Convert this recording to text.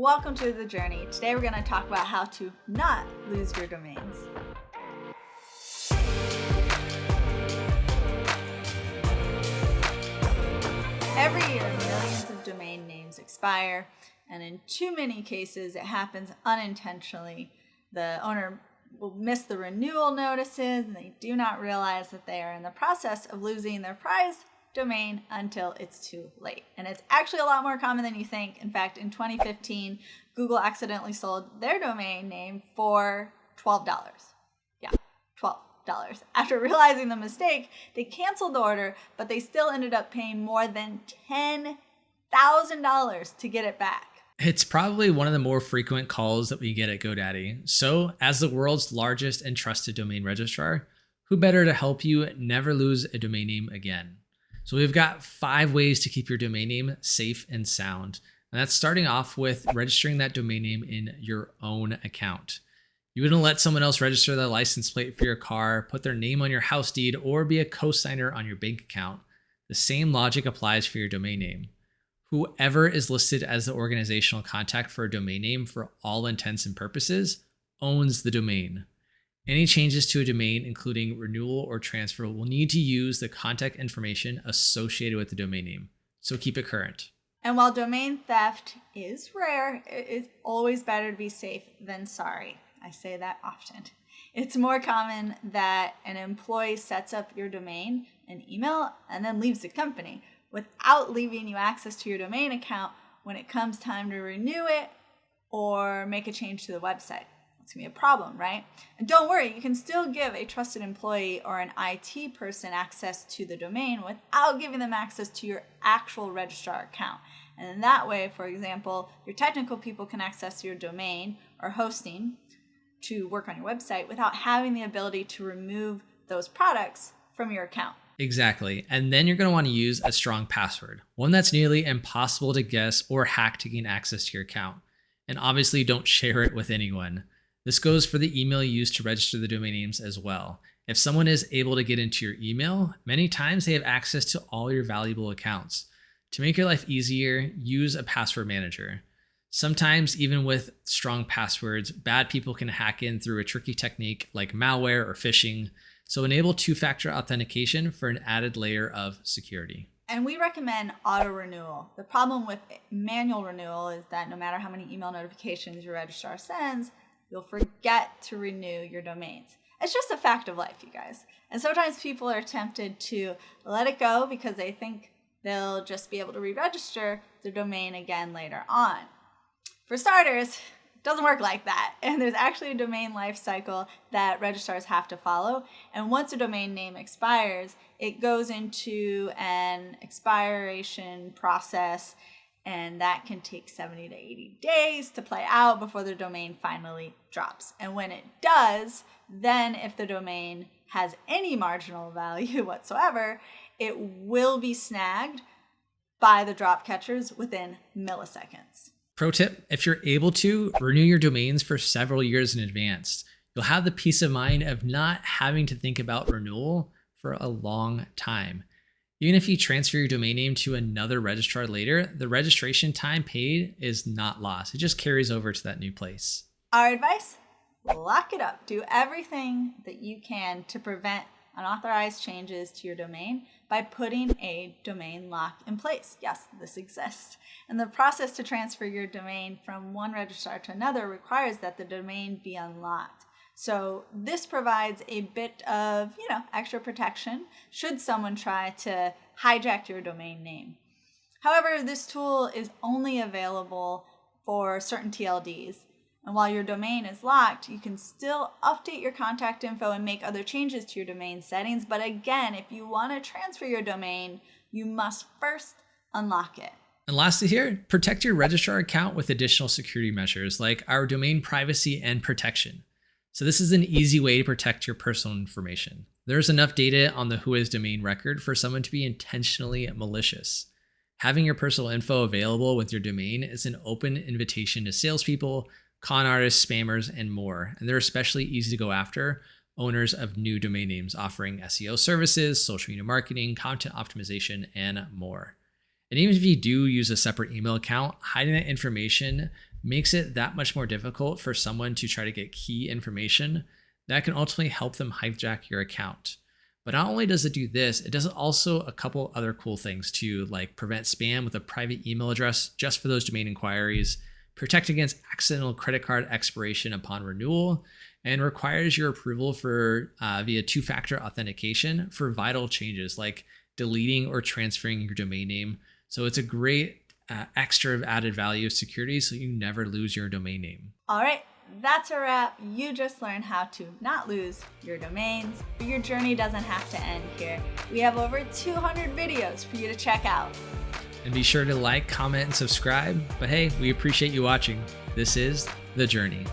Welcome to The Journey. Today we're going to talk about how to not lose your domains. Every year, millions of domain names expire, and in too many cases, it happens unintentionally. The owner will miss the renewal notices, and they do not realize that they are in the process of losing their prized domain until it's too late. And it's actually a lot more common than you think. In fact, in 2015, Google accidentally sold their domain name for $12. Yeah, $12. After realizing the mistake, they canceled the order, but they still ended up paying more than $10,000 to get it back. It's probably one of the more frequent calls that we get at GoDaddy. So, as the world's largest and trusted domain registrar, who better to help you never lose a domain name again? So we've got 5 ways to keep your domain name safe and sound. And that's starting off with registering that domain name in your own account. You wouldn't let someone else register the license plate for your car, put their name on your house deed, or be a co-signer on your bank account. The same logic applies for your domain name. Whoever is listed as the organizational contact for a domain name for all intents and purposes owns the domain. Any changes to a domain, including renewal or transfer, will need to use the contact information associated with the domain name. So keep it current. And while domain theft is rare, it is always better to be safe than sorry. I say that often. It's more common that an employee sets up your domain and email and then leaves the company without leaving you access to your domain account when it comes time to renew it or make a change to the website. It's going to be a problem, right? And don't worry, you can still give a trusted employee or an IT person access to the domain without giving them access to your actual registrar account. And in that way, for example, your technical people can access your domain or hosting to work on your website without having the ability to remove those products from your account. Exactly. And then you're going to want to use a strong password, one that's nearly impossible to guess or hack to gain access to your account. And obviously don't share it with anyone. This goes for the email you use to register the domain names as well. If someone is able to get into your email, many times they have access to all your valuable accounts. To make your life easier, use a password manager. Sometimes, even with strong passwords, bad people can hack in through a tricky technique like malware or phishing. So enable 2-factor authentication for an added layer of security. And we recommend auto-renewal. The problem with manual renewal is that no matter how many email notifications your registrar sends, you'll forget to renew your domains. It's just a fact of life, you guys. And sometimes people are tempted to let it go because they think they'll just be able to re-register their domain again later on. For starters, it doesn't work like that. And there's actually a domain life cycle that registrars have to follow. And once a domain name expires, it goes into an expiration process, and that can take 70 to 80 days to play out before the domain finally drops. And when it does, then if the domain has any marginal value whatsoever, it will be snagged by the drop catchers within milliseconds. Pro tip, if you're able to, renew your domains for several years in advance. You'll have the peace of mind of not having to think about renewal for a long time. Even if you transfer your domain name to another registrar later, the registration time paid is not lost. It just carries over to that new place. Our advice? Lock it up. Do everything that you can to prevent unauthorized changes to your domain by putting a domain lock in place. Yes, this exists. And the process to transfer your domain from one registrar to another requires that the domain be unlocked. So this provides a bit of, extra protection should someone try to hijack your domain name. However, this tool is only available for certain TLDs. And while your domain is locked, you can still update your contact info and make other changes to your domain settings. But again, if you want to transfer your domain, you must first unlock it. And lastly here, protect your registrar account with additional security measures like our domain privacy and protection. So this is an easy way to protect your personal information. There's enough data on the Whois domain record for someone to be intentionally malicious. Having your personal info available with your domain is an open invitation to salespeople, con artists, spammers, and more. And they're especially easy to go after owners of new domain names offering SEO services, social media marketing, content optimization, and more. And even if you do use a separate email account, hiding that information makes it that much more difficult for someone to try to get key information that can ultimately help them hijack your account. But not only does it do this, it does also a couple other cool things too, like prevent spam with a private email address just for those domain inquiries, protect against accidental credit card expiration upon renewal, and requires your approval for via two-factor authentication for vital changes like deleting or transferring your domain name. So it's a great extra added value of security so you never lose your domain name. All right, that's a wrap. You just learned how to not lose your domains, but your journey doesn't have to end here. We have over 200 videos for you to check out. And be sure to like, comment, and subscribe. But hey, we appreciate you watching. This is The Journey.